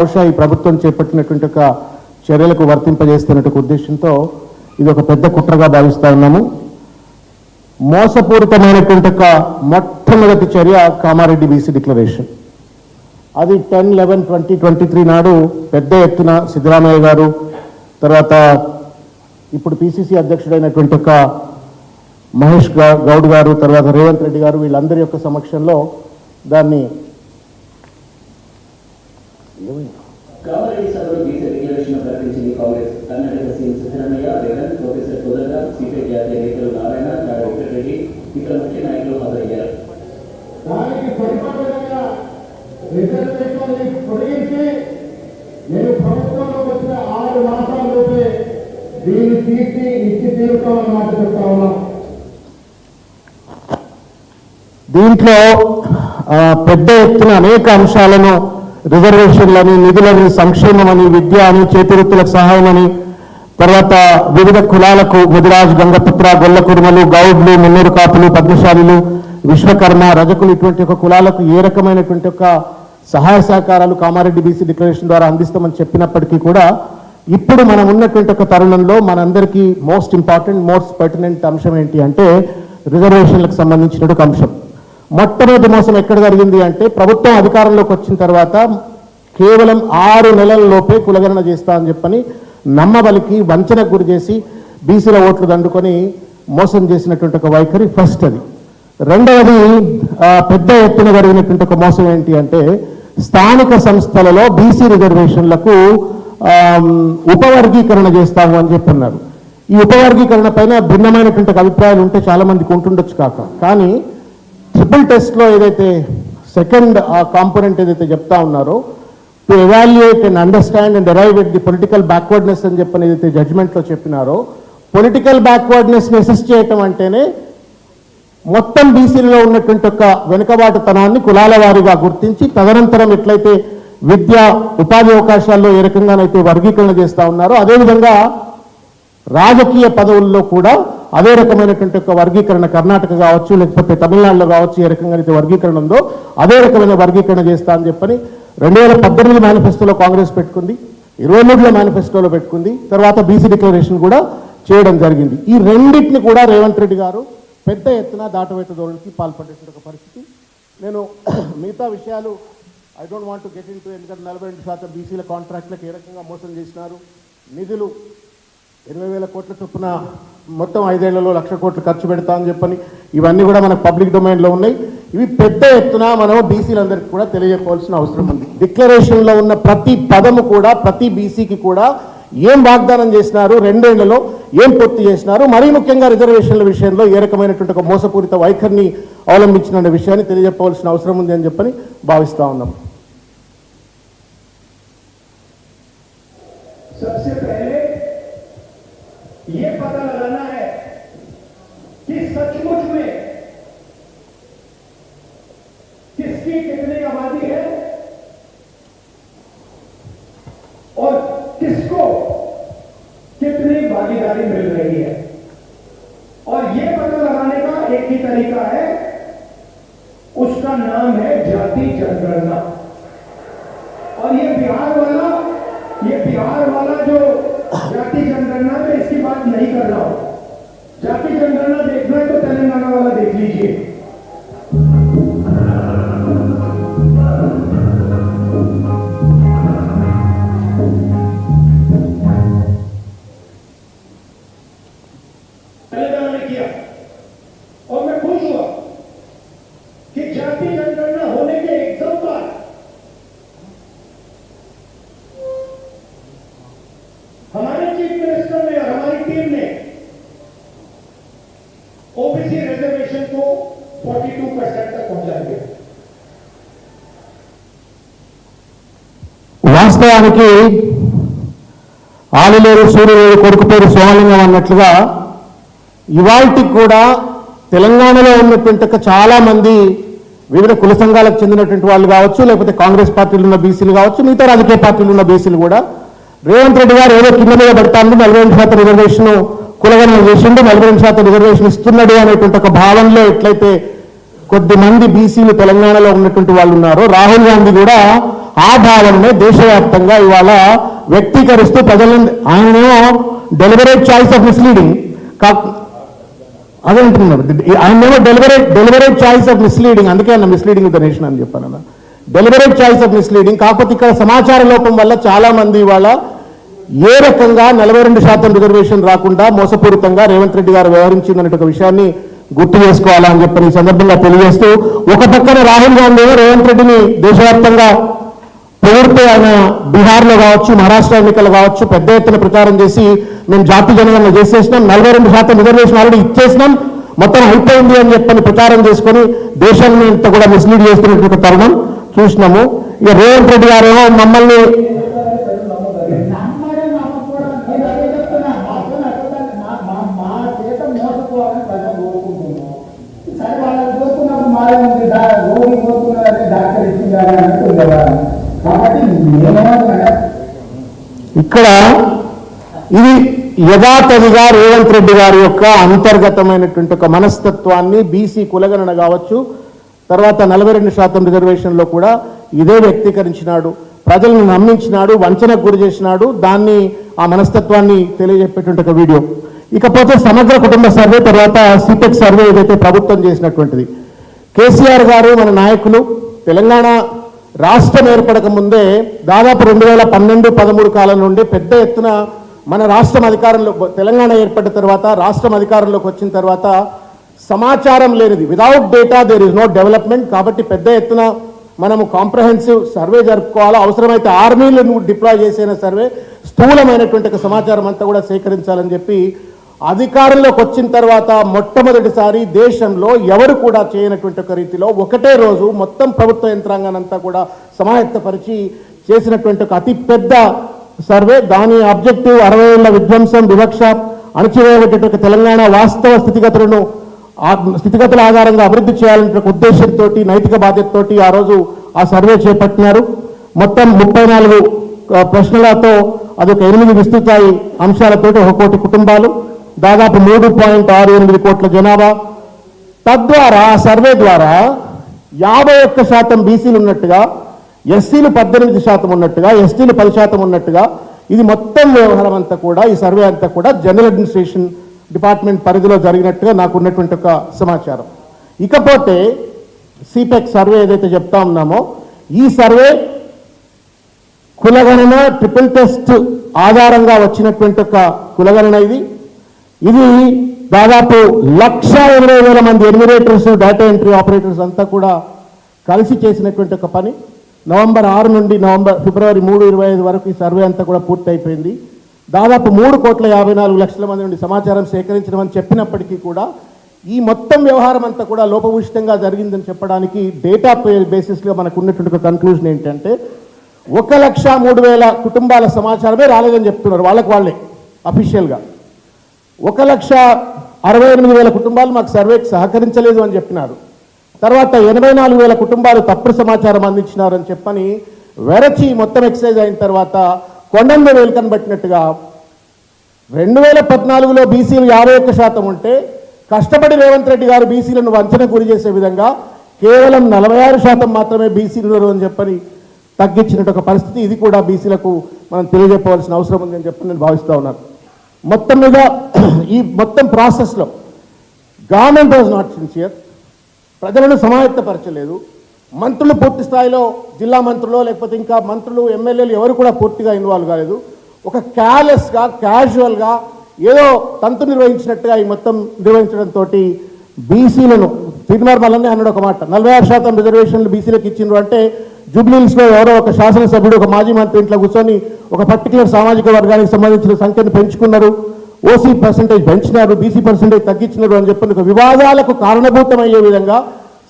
బహుశా ఈ ప్రభుత్వం చేపట్టినటువంటి ఒక చర్యలకు వర్తింపజేస్తున్నటువంటి ఉద్దేశంతో ఇది ఒక పెద్ద కుట్రగా భావిస్తా ఉన్నాము. మోసపూరితమైనటువంటి ఒక మొట్టమొదటి చర్య కామారెడ్డి బీసీ డిక్లరేషన్. అది 10/11/2023 నాడు పెద్ద ఎత్తున సిద్ధరామయ్య గారు, తర్వాత ఇప్పుడు పిసిసి అధ్యక్షుడైనటువంటి ఒక మహేష్ గౌడ్ గారు, తర్వాత రేవంత్ రెడ్డి గారు, వీళ్ళందరి యొక్క సమక్షంలో దాన్ని కామారెడ్డి సభలో బీసీ డిక్లరేషన్ ప్రకటించింది Congress. Karnataka CM Siddaramaiah, Revanth, professor కుదర్గా, సిపిఐ జాతీయ నేతలు నారాయణ, నారా వెంకటరెడ్డి ఇతర ముఖ్య నాయకులు హాజరయ్యారు. దానికి పరిపాలనగా రిజర్వేషన్లు పొడిగించి నేను ప్రభుత్వంలోకి వచ్చిన 6 మాసాల్లోపే దీన్ని తీసి ఇచ్చి తీరుతామన్నమాట చెప్తా ఉన్నాం. దీంట్లో పెద్ద ఎత్తున అనేక అంశాలను, రిజర్వేషన్లని, నిధులని, సంక్షేమమని, విద్య అని, చేతివృత్తులకు సహాయమని, తర్వాత వివిధ కులాలకు ముదిరాజ్, గంగపుత్ర, గొల్ల కురుమలు, గౌడ్లు, మున్నూరు కాపులు, పద్మశాలులు, విశ్వకర్మ, రజకులు ఇటువంటి ఒక కులాలకు ఏ రకమైనటువంటి ఒక సహాయ సహకారాలు కామారెడ్డి బీసీ డిక్లరేషన్ ద్వారా అందిస్తామని చెప్పినప్పటికీ కూడా ఇప్పుడు మనం ఉన్నటువంటి ఒక తరుణంలో మనందరికీ మోస్ట్ ఇంపార్టెంట్, మోస్ట్ పర్టినెంట్ అంశం ఏంటి అంటే రిజర్వేషన్లకు సంబంధించిన ఒక అంశం. మొట్టమొదటి మోసం ఎక్కడ జరిగింది అంటే ప్రభుత్వం అధికారంలోకి వచ్చిన తర్వాత కేవలం 6 నెలల లోపే కులగణన చేస్తా అని చెప్పని నమ్మబలికి వంచనకు గురి చేసి బీసీల ఓట్లు దండుకొని మోసం చేసినటువంటి ఒక వైఖరి ఫస్ట్. అది రెండవది, పెద్ద ఎత్తున జరిగినటువంటి ఒక మోసం ఏంటి అంటే స్థానిక సంస్థలలో బీసీ రిజర్వేషన్లకు ఉపవర్గీకరణ చేస్తాము అని చెప్పన్నారు. ఈ ఉపవర్గీకరణ పైన భిన్నమైనటువంటి అభిప్రాయాలు ఉంటే చాలా మందికి ఉంటుండొచ్చు కానీ ట్రిపుల్ టెస్ట్లో ఏదైతే సెకండ్ కాంపోనెంట్ ఏదైతే చెప్తా ఉన్నారో, to evaluate and understand and arrive at the political backwardness అని చెప్పని ఏదైతే జడ్జ్మెంట్లో చెప్పినారో, పొలిటికల్ బ్యాక్వర్డ్నెస్ని అసెస్ చేయటం అంటేనే మొత్తం బీసీలో ఉన్నటువంటి ఒక వెనుకబాటుతనాన్ని కులాల వారీగా గుర్తించి తదనంతరం ఎట్లయితే విద్య ఉపాధి అవకాశాల్లో ఏ రకంగానైతే వర్గీకరణ చేస్తూ ఉన్నారో అదేవిధంగా రాజకీయ పదవుల్లో కూడా అదే రకమైనటువంటి ఒక వర్గీకరణ కర్ణాటక కావచ్చు, లేకపోతే తమిళనాడులో కావచ్చు, ఏ రకంగా అయితే వర్గీకరణ ఉందో అదే రకమైన వర్గీకరణ చేస్తా అని చెప్పని 2018 మేనిఫెస్టోలో కాంగ్రెస్ పెట్టుకుంది, 23లో మేనిఫెస్టోలో పెట్టుకుంది, తర్వాత బీసీ డిక్లరేషన్ కూడా చేయడం జరిగింది. ఈ రెండింటిని కూడా రేవంత్ రెడ్డి గారు పెద్ద ఎత్తున దాటవేత ధోరణికి పాల్పడేసిన ఒక పరిస్థితి. నేను మిగతా విషయాలు I don't want to get in to, ఎందుకంటే 42% బీసీల కాంట్రాక్ట్లకు ఏ రకంగా మోసం చేసినారు, నిధులు 20,000 కోట్ల చొప్పున మొత్తం 5 ఏళ్లలో 1,00,000 కోట్లు ఖర్చు పెడతా అని చెప్పని ఇవన్నీ కూడా మనకు పబ్లిక్ డొమైన్లో ఉన్నాయి. ఇవి పెద్ద ఎత్తున మనం బీసీలందరికీ కూడా తెలియజేయవలసిన అవసరం ఉంది. డిక్లరేషన్లో ఉన్న ప్రతి పదము కూడా ప్రతి బీసీకి కూడా ఏం వాగ్దానం చేసినారు, 2 ఏళ్లలో ఏం పూర్తి చేసినారు, మరీ ముఖ్యంగా రిజర్వేషన్ల విషయంలో ఏ రకమైనటువంటి ఒక మోసపూరిత వైఖరిని అవలంబించిన విషయాన్ని తెలియజెప్పవలసిన అవసరం ఉంది అని చెప్పని భావిస్తా ఉన్నాం. सबसे पहले ये पता लगाना है कि सचमुच में किसकी कितनी आबादी है और किसको कितनी भागीदारी मिल रही है। और ये पता लगाने का एक ही तरीका है, उसका नाम है जाति जनगणना। और ये बिहार वाला जो जाति जनगणना पे इसकी बात नहीं कर रहा हूं। जाति जनगणना देखना है तो तेलंगाना वाला देख लीजिए। तेलंगाना ने किया और मैं खुश हुआ कि जाति जनगणना होने के एकदम बाद हमारे चीफ मिनिस्टर ने और हमारी टीम ने ओबीसी रिजर्वेशन को 42% तक पहुंचा दिया। వాస్తవానికి ఆలిలేరు సూర్యుడు కొడుకు పేరు సోమలింగం అన్నట్లుగా ఇవాల్టి కూడా తెలంగాణలో ఉన్నటువంటి చాలా మంది వివిధ కుల సంఘాలకు చెందినటువంటి వాళ్ళు కావచ్చు, లేకపోతే కాంగ్రెస్ పార్టీలు ఉన్న బీసీలు కావచ్చు, మిగతా రాజకీయ పార్టీలు ఉన్న బీసీలు కూడా రేవంత్ రెడ్డి గారు ఏదో కింద మీద పెడతాను 42% రిజర్వేషన్ కులగణన చేసిండు, 42% రిజర్వేషన్ ఇస్తున్నాడు అనేటువంటి ఒక భావనలో ఎట్లయితే కొద్ది మంది బీసీలు తెలంగాణలో ఉన్నటువంటి వాళ్ళు ఉన్నారో, రాహుల్ గాంధీ కూడా ఆ భావననే దేశవ్యాప్తంగా ఇవాళ వ్యక్తీకరిస్తూ ప్రజలను ఆయనేమో డెలిబరేట్ చాయిస్ ఆఫ్ మిస్లీడింగ్ అదే అంటున్నారు. ఆయనేమో డెలిబరేట్ చాయిస్ ఆఫ్ మిస్లీడింగ్, అందుకే అన్న మిస్లీడింగ్ విత్ ద నేషన్ అని చెప్పాను. Deliberate choice of misleading. కాకపోతే ఇక్కడ సమాచార లోపం వల్ల చాలా మంది ఇవాళ ఏ రకంగా 42% రిజర్వేషన్ రాకుండా మోసపూరితంగా రేవంత్ రెడ్డి గారు వ్యవహరించిందనే ఒక విషయాన్ని గుర్తు చేసుకోవాలని చెప్పని ఈ సందర్భంగా తెలియజేస్తూ, ఒక పక్కన రాహుల్ గాంధీ రేవంత్ రెడ్డిని దేశవ్యాప్తంగా పొగుడుతూ ఆయన బీహార్లో కావచ్చు, మహారాష్ట్ర ఎన్నికలు కావచ్చు పెద్ద ఎత్తున ప్రచారం చేసి మేము జాతి జనగణన చేసేసినాం, 42% రిజర్వేషన్ ఆల్రెడీ ఇచ్చేసినాం, మొత్తం అయిపోయింది అని చెప్పని ప్రచారం చేసుకొని దేశాన్ని ఇంత కూడా మిస్లీడ్ చేస్తున్నటువంటి తరుణం చూసినాము. ఇక రేవంత్ రెడ్డి గారేమో మమ్మల్ని ఇక్కడ ఇది యథాతథిగా రేవంత్ రెడ్డి గారి యొక్క అంతర్గతమైనటువంటి ఒక మనస్తత్వాన్ని బీసీ కులగణన కావచ్చు, తర్వాత 42% రిజర్వేషన్లో కూడా ఇదే వ్యక్తీకరించినాడు, ప్రజలను నమ్మించినాడు, వంచనకు గురి చేసినాడు. దాన్ని ఆ మనస్తత్వాన్ని తెలియజెప్పేటువంటి ఒక వీడియో. ఇకపోతే సమగ్ర కుటుంబ సర్వే తర్వాత సిపెక్ సర్వే ఏదైతే ప్రభుత్వం చేసినటువంటిది, కేసీఆర్ గారు మన నాయకులు తెలంగాణ రాష్ట్రం ఏర్పడక ముందే దాదాపు 2012-13 కాలం నుండి పెద్ద ఎత్తున మన రాష్ట్రం అధికారంలో, తెలంగాణ ఏర్పడిన తర్వాత రాష్ట్రం అధికారంలోకి వచ్చిన తర్వాత సమాచారం లేనిది, without data there is no development. కాబట్టి పెద్ద ఎత్తున మనము కాంప్రహెన్సివ్ సర్వే జరుపుకోవాలా, అవసరమైతే ఆర్మీలను డిప్లాయ్ చేసిన సర్వే, స్థూలమైనటువంటి సమాచారం అంతా కూడా సేకరించాలని చెప్పి అధికారంలోకి వచ్చిన తర్వాత మొట్టమొదటిసారి దేశంలో ఎవరు కూడా చేయనటువంటి ఒక రీతిలో ఒకటే రోజు మొత్తం ప్రభుత్వ యంత్రాంగాన్ని అంతా కూడా సమాయత్తపరిచి చేసినటువంటి ఒక అతిపెద్ద సర్వే. దాని ఆబ్జెక్టివ్ 60 ఏళ్ల విధ్వంసం, వివక్ష, అణచివేయబడ్డ తెలంగాణ వాస్తవ స్థితిగతుల ఆధారంగా అభివృద్ధి చేయాలనే ఉద్దేశంతో, నైతిక బాధ్యతతోటి ఆ రోజు ఆ సర్వే చేపట్టినారు. మొత్తం 34 ప్రశ్నలతో అదొక 8 విస్తృత అంశాలతోటి 1 కోటి కుటుంబాలు, దాదాపు 3.68 కోట్ల జనాభా. తద్వారా ఆ సర్వే ద్వారా 51% బీసీలు ఉన్నట్టుగా, ఎస్సీలు 18% ఉన్నట్టుగా, ఎస్టీలు 10% ఉన్నట్టుగా, ఇది మొత్తం వ్యవహారం అంతా కూడా, ఈ సర్వే అంతా కూడా జనరల్ అడ్మినిస్ట్రేషన్ డిపార్ట్మెంట్ పరిధిలో జరిగినట్టుగా నాకు ఉన్నటువంటి ఒక సమాచారం. ఇకపోతే సిపెక్ సర్వే ఏదైతే చెప్తా ఉన్నామో, ఈ సర్వే కులగణన ట్రిపుల్ టెస్ట్ ఆధారంగా వచ్చినటువంటి ఒక కులగణన. ఇది దాదాపు 1,80,000 మంది ఎన్యూమరేటర్స్, డేటా ఎంట్రీ ఆపరేటర్స్ అంతా కూడా కలిసి చేసినటువంటి ఒక పని. నవంబర్ 6 నుండి ఫిబ్రవరి 3, 25 వరకు ఈ సర్వే అంతా కూడా పూర్తి అయిపోయింది. దాదాపు 3,54,00,000 మంది నుండి సమాచారం సేకరించడం చెప్పినప్పటికీ కూడా ఈ మొత్తం వ్యవహారం అంతా కూడా లోపభూయిష్టంగా జరిగిందని చెప్పడానికి డేటా బేసిస్లో మనకు ఉన్నటువంటి ఒక కన్క్లూజన్ ఏంటంటే 1,03,000 కుటుంబాల సమాచారమే రాలేదని చెప్తున్నారు వాళ్ళే అఫీషియల్గా. 1,68,000 కుటుంబాలు మాకు సర్వేకి సహకరించలేదు అని చెప్పినారు. తర్వాత 84,000 కుటుంబాలు తప్పుడు సమాచారం అందించినారని చెప్పని వెరచి మొత్తం ఎక్సైజ్ అయిన తర్వాత కొండంద వేలుకని బట్టినట్టుగా 2014లో బీసీలు 51% ఉంటే కష్టపడి రేవంత్ రెడ్డి గారు బీసీలను వంచనకు గురి చేసే విధంగా కేవలం 46% మాత్రమే బీసీలు అని చెప్పని తగ్గించినట్టు ఒక పరిస్థితి. ఇది కూడా బీసీలకు మనం తెలియజెప్పవలసిన అవసరం ఉందని చెప్పి నేను భావిస్తూ ఉన్నాను. మొత్తం మీద ఈ మొత్తం ప్రాసెస్లో గవర్నమెంట్ వాజ్ నాట్ సిన్సియర్, ప్రజలను సమాయత్తపరచలేదు. మంత్రులు పూర్తి స్థాయిలో, జిల్లా మంత్రులు లేకపోతే ఇంకా మంత్రులు, ఎమ్మెల్యేలు ఎవరు కూడా పూర్తిగా ఇన్వాల్వ్ కాలేదు. ఒక క్యార్లెస్గా, క్యాజువల్గా ఏదో తంతు నిర్వహించినట్టుగా ఈ మొత్తం నిర్వహించడంతో బీసీలను తిరుమలనే అన్నాడు ఒక మాట, 46% రిజర్వేషన్లు బీసీలకు ఇచ్చిండ్రు అంటే జూబ్లీహిల్స్లో ఎవరో ఒక శాసనసభ్యుడు, ఒక మాజీ మంత్రి ఇంట్లో కూర్చొని ఒక పర్టికులర్ సామాజిక వర్గానికి సంబంధించిన సంఖ్యను పెంచుకున్నారు, ఓసీ పర్సెంటేజ్ పెంచినారు, బీసీ పర్సెంటేజ్ తగ్గించినారు అని చెప్పి ఒక వివాదాలకు కారణభూతమయ్యే విధంగా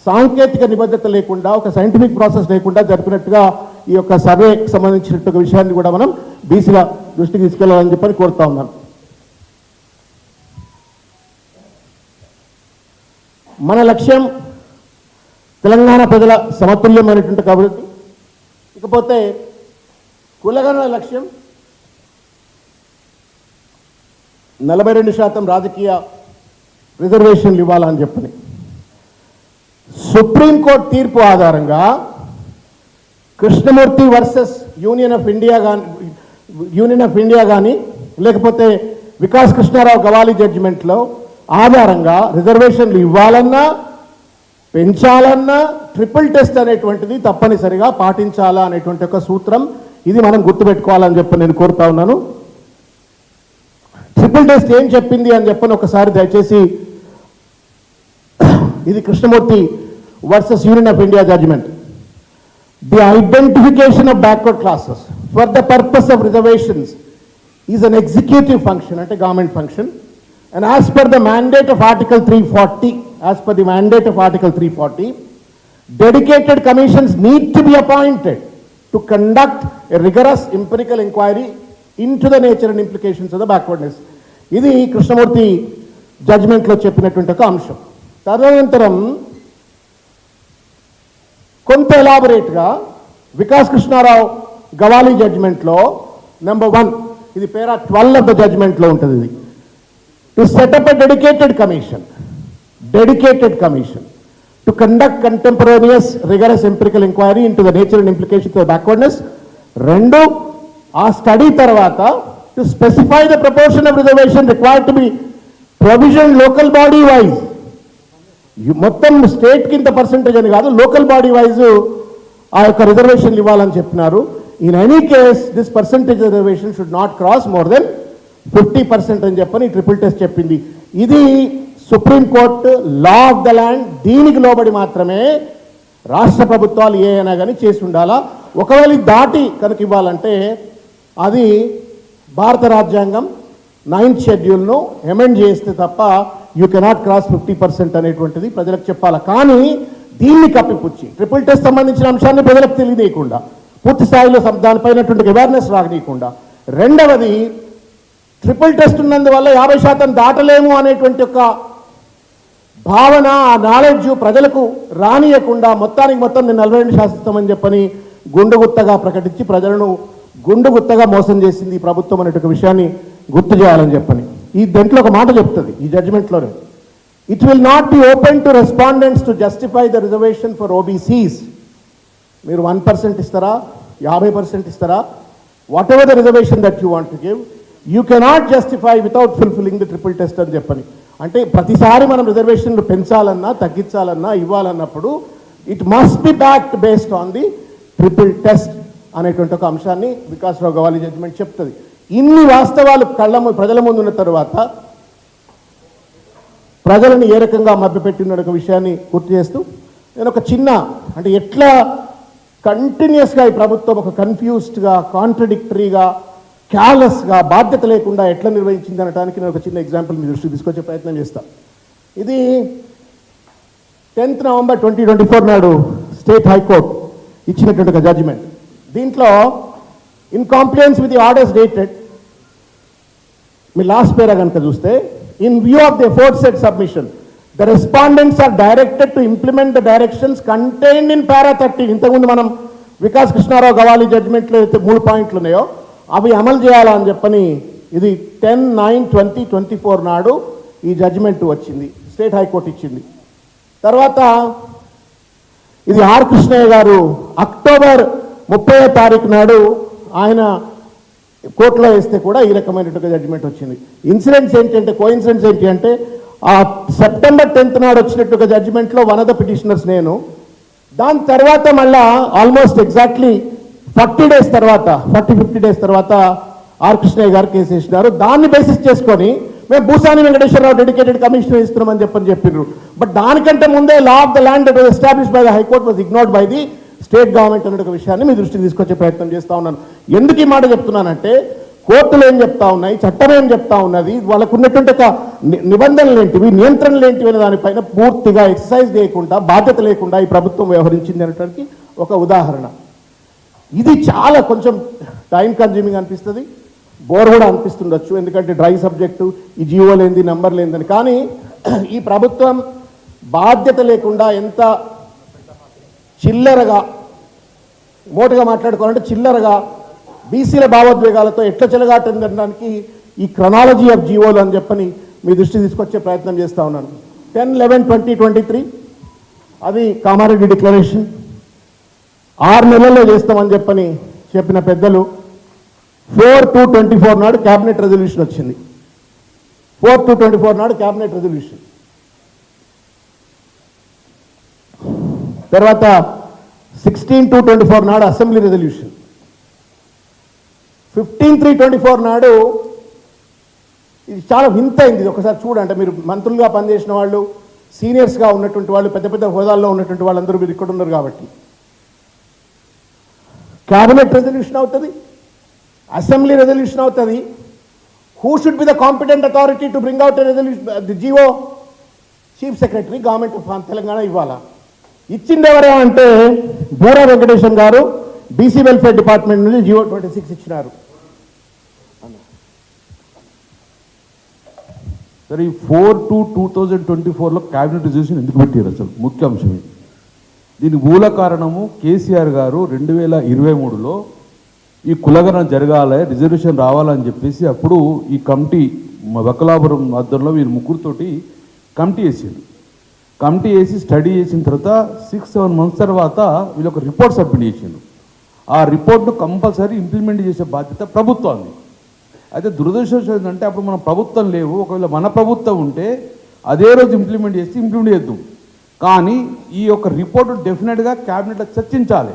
సాంకేతిక నిబద్ధత లేకుండా, ఒక సైంటిఫిక్ ప్రాసెస్ లేకుండా జరిపినట్టుగా ఈ యొక్క సర్వేకి సంబంధించినట్టు విషయాన్ని కూడా మనం బీసీల దృష్టికి తీసుకెళ్లాలని చెప్పని కోరుతా ఉన్నాను. మన లక్ష్యం తెలంగాణ ప్రజల సమతుల్యమైనటువంటి అభివృద్ధి. ఇకపోతే కులగణన లక్ష్యం 42% రాజకీయ రిజర్వేషన్లు ఇవ్వాలని చెప్పని సుప్రీంకోర్టు తీర్పు ఆధారంగా Krishnamurthy versus union of India కానీ లేకపోతే వికాస్ కృష్ణారావు గవాలి జడ్జిమెంట్లో ఆధారంగా రిజర్వేషన్లు ఇవ్వాలన్నా పెంచాలన్నా ట్రిపుల్ టెస్ట్ అనేటువంటిది తప్పనిసరిగా పాటించాలా అనేటువంటి ఒక సూత్రం ఇది మనం గుర్తుపెట్టుకోవాలని చెప్పి నేను కోరుతా ఉన్నాను. ట్రిపుల్ టెస్ట్ ఏం చెప్పింది అని చెప్పని ఒకసారి దయచేసి, ఇది Krishnamurthy versus union of India judgment. The identification of backward classes for the purpose of reservations is an executive function, అంటే government function. And as per the mandate of Article 340, dedicated commissions need to be appointed to conduct a rigorous empirical inquiry into the nature and implications of the backwardness. ఇది కృష్ణమూర్తి జడ్జిమెంట్లో చెప్పినటువంటి ఒక అంశం. తదనంతరం కొంత ఎలాబొరేట్గా Vikas Krishnarao Gawali జడ్జిమెంట్లో number 1, ఇది పేరా 12 of the జడ్జిమెంట్లో ఉంటుంది. ఇది to set up a dedicated commission to conduct contemporaneous rigorous empirical inquiry into the nature and implications of backwardness. Rendu, ఆ స్టడీ తర్వాత to specify the proportion of reservation required to be provisioned local body wise. మొత్తం state కింద percentage అని కాదు, local body wise ఆ యొక్క రిజర్వేషన్లు ఇవ్వాలని చెప్పినారు. In any case this percentage reservation should not cross more than 50% అని చెప్పని ట్రిపుల్ టెస్ట్ చెప్పింది. ఇది supreme court law of the land, దీనికి లోబడి మాత్రమే రాష్ట్ర ప్రభుత్వాలు ఏ అయినా కానీ చేసి ఉండాలా. ఒకవేళ దాటి కనుక ఇవ్వాలంటే అది భారత రాజ్యాంగం 9th షెడ్యూల్ను అమెండ్ చేస్తే తప్ప యూ కెనాట్ క్రాస్ 50% అనేటువంటిది ప్రజలకు చెప్పాలి. కానీ దీన్ని కప్పిపుచ్చి ట్రిపుల్ టెస్ట్ సంబంధించిన అంశాన్ని ప్రజలకు తెలియనీయకుండా, పూర్తి స్థాయిలో దానిపైనటువంటి అవేర్నెస్ రాగనీయకుండా, రెండవది ట్రిపుల్ టెస్ట్ ఉన్నందువల్ల 50% దాటలేము అనేటువంటి ఒక భావన, ఆ నాలెడ్జ్ ప్రజలకు రానియకుండా మొత్తానికి మొత్తం నేను 42 శాసిస్తామని చెప్పని గుండుగుత్తగా ప్రకటించి ప్రజలను గుండుగుత్తగా మోసం చేసింది ఈ ప్రభుత్వం అనేటువంటి విషయాన్ని గుర్తు చేయాలని చెప్పని ఈ దీంట్లో ఒక మాట చెప్తుంది ఈ జడ్జిమెంట్లోనే. It will not be open to respondents to justify the reservation for OBCs. మీరు 1% ఇస్తారా, 50% ఇస్తారా, whatever the reservation that you want to give, you cannot justify without fulfilling the triple test అని చెప్పని. అంటే ప్రతిసారి మనం రిజర్వేషన్లు పెంచాలన్నా తగ్గించాలన్నా ఇవ్వాలన్నప్పుడు it must be backed based on the triple test అనేటువంటి ఒక అంశాన్ని వికాసరావు గవాలి జడ్జిమెంట్ చెప్తుంది. ఇన్ని వాస్తవాలు ప్రజల ముందు ఉన్న తర్వాత ప్రజలను ఏ రకంగా మభ్యపెట్టిన ఒక విషయాన్ని గుర్తు చేస్తూ నేను ఒక చిన్న, అంటే ఎట్లా కంటిన్యూస్గా ఈ ప్రభుత్వం ఒక కన్ఫ్యూజ్డ్గా, కాంట్రడిక్టరీగా, క్యార్లెస్గా, బాధ్యత లేకుండా ఎట్లా నిర్వహించింది అనడానికి నేను ఒక చిన్న ఎగ్జాంపుల్ మీ దృష్టికి తీసుకొచ్చే ప్రయత్నం చేస్తాను. ఇది 10th November 2024 నాడు స్టేట్ హైకోర్టు ఇచ్చినటువంటి ఒక జడ్జిమెంట్. దీంట్లో in compliance with the orders dated, మీ లాస్ట్ పేరా కనుక చూస్తే, in view of the aforesaid submission the respondents are directed to implement the directions contained in para 30. ఇంతకుముందు మనం వికాస్ కృష్ణారావు గవాలి జడ్జిమెంట్లో అయితే 3 పాయింట్లు ఉన్నాయో అవి అమలు చేయాలని చెప్పని ఇది 10/9/2024 నాడు ఈ జడ్జిమెంట్ వచ్చింది, స్టేట్ హైకోర్టు ఇచ్చింది. తర్వాత ఇది ఆర్ కృష్ణయ్య గారు October 30 నాడు ఆయన కోర్టులో వేస్తే కూడా ఈ రకమైనటువంటి జడ్జిమెంట్ వచ్చింది. ఇన్సిడెంట్స్ ఏంటంటే, కోఇన్సిడెంట్స్ ఏంటి అంటే, ఆ September 10 నాడు వచ్చినట్టు జడ్జిమెంట్లో వన్ ఆఫ్ ద పిటిషనర్స్ నేను. దాని తర్వాత మళ్ళా ఆల్మోస్ట్ ఎగ్జాక్ట్లీ 40 days తర్వాత, 40-50 days తర్వాత ఆర్ కృష్ణయ్య గారు కేసు వేసినారు. దాన్ని బేసిస్ చేసుకొని మేము భూసాని వెంకటేశ్వరరావు డెడికేటెడ్ కమిషనర్ ఇస్తున్నామని చెప్పినారు. బట్ దానికంటే ముందే law of the land that was established by the high court was ignored by the state government అనే ఒక విషయాన్ని మీ దృష్టికి తీసుకొచ్చే ప్రయత్నం చేస్తూ ఉన్నాను. ఎందుకు ఈ మాట చెప్తున్నానంటే, కోర్టులు ఏం చెప్తా ఉన్నాయి, చట్టం ఏం చెప్తా ఉన్నది, వాళ్ళకు ఉన్నటువంటి ఒక నిబంధనలు ఏంటివి, నియంత్రణలు ఏంటివి అనే దానిపైన పూర్తిగా ఎక్సర్సైజ్ చేయకుండా, బాధ్యత లేకుండా ఈ ప్రభుత్వం వ్యవహరించింది అనేటువంటి ఒక ఉదాహరణ. ఇది చాలా కొంచెం టైం కన్జ్యూమింగ్ అనిపిస్తుంది, బోర్ కూడా అనిపిస్తుండొచ్చు, ఎందుకంటే డ్రై సబ్జెక్టు, ఈ జీవో లేనిది, నంబర్ లేనిదని. కానీ ఈ ప్రభుత్వం బాధ్యత లేకుండా ఎంత చిల్లరగా, మోటుగా మాట్లాడుకోవాలంటే చిల్లరగా, బీసీల భావోద్వేగాలతో ఎట్లా చెలగాటడానికి ఈ క్రొనాలజీ ఆఫ్ జీవోలు అని చెప్పని మీ దృష్టి తీసుకొచ్చే ప్రయత్నం చేస్తూ ఉన్నాను. 10/11/2023 అది కామారెడ్డి డిక్లరేషన్. 6 నెలల్లో చేస్తామని చెప్పిన పెద్దలు 4/2/24 నాడు క్యాబినెట్ రెజల్యూషన్ వచ్చింది. 4/2/24 నాడు క్యాబినెట్ రెజల్యూషన్. తర్వాత 16/2/24 నాడు అసెంబ్లీ రెజల్యూషన్. 15/3/24 నాడు ఇది చాలా వింత అయింది. ఇది ఒకసారి చూడండి. మీరు మంత్రులుగా పనిచేసిన వాళ్ళు, సీనియర్స్గా ఉన్నటువంటి వాళ్ళు, పెద్ద పెద్ద హోదాల్లో ఉన్నటువంటి వాళ్ళందరూ మీరు ఇక్కడ ఉన్నారు కాబట్టి క్యాబినెట్ రెజల్యూషన్ అవుతుంది, అసెంబ్లీ రెజల్యూషన్ అవుతుంది. Who should be the competent authority to bring out resolution? The GO, chief secretary, government of Telangana ఇవ్వాలా. ఇచ్చింది ఎవరే అంటే బూరా వెంకటేశం గారు బీసీ వెల్ఫేర్ డిపార్ట్మెంట్ నుంచి జియో 26 ఇచ్చినారు. సరే, ఈ 4/2/2024లో క్యాబినెట్ రిజల్యూషన్ ఎందుకు పెట్టారు? అసలు ముఖ్య అంశం ఇది. దీనికి మూల కారణము కేసీఆర్ గారు 2023లో ఈ కులగణన జరగాలి, రిజర్వేషన్ రావాలని చెప్పేసి అప్పుడు ఈ కమిటీ వకలాపురం ఆధ్వర్యంలో వీళ్ళు ముగ్గురితోటి కమిటీ వేసిండు. కమిటీ వేసి స్టడీ చేసిన తర్వాత 6-7 మంత్స్ తర్వాత వీళ్ళు ఒక రిపోర్ట్ సబ్మిట్ చేసిండు. ఆ రిపోర్ట్ను కంపల్సరీ ఇంప్లిమెంట్ చేసే బాధ్యత ప్రభుత్వాన్ని. అయితే దురదృష్టం ఏంటంటే అప్పుడు మన ప్రభుత్వం లేవు. ఒకవేళ మన ప్రభుత్వం ఉంటే అదే రోజు ఇంప్లిమెంట్ చేద్దాం. కానీ ఈ యొక్క రిపోర్టు డెఫినెట్గా క్యాబినెట్లో చర్చించాలి.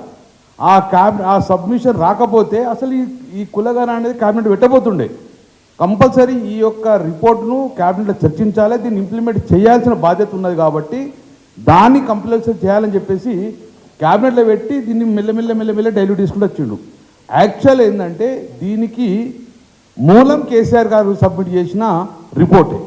ఆ సబ్మిషన్ రాకపోతే అసలు ఈ కులగణన అనేది క్యాబినెట్ పెట్టబోతుండే. కంపల్సరీ ఈ యొక్క రిపోర్ట్ను క్యాబినెట్లో చర్చించాలి, దీన్ని ఇంప్లిమెంట్ చేయాల్సిన బాధ్యత ఉన్నది. కాబట్టి దాన్ని కంపల్సరీ చేయాలని చెప్పేసి క్యాబినెట్లో పెట్టి దీన్ని మెల్లమెల్ల డైల్యూట్ తీసుకుంటూ వచ్చిండు. యాక్చువల్ ఏంటంటే దీనికి మూలం కేసీఆర్ గారు సబ్మిట్ చేసిన రిపోర్టే.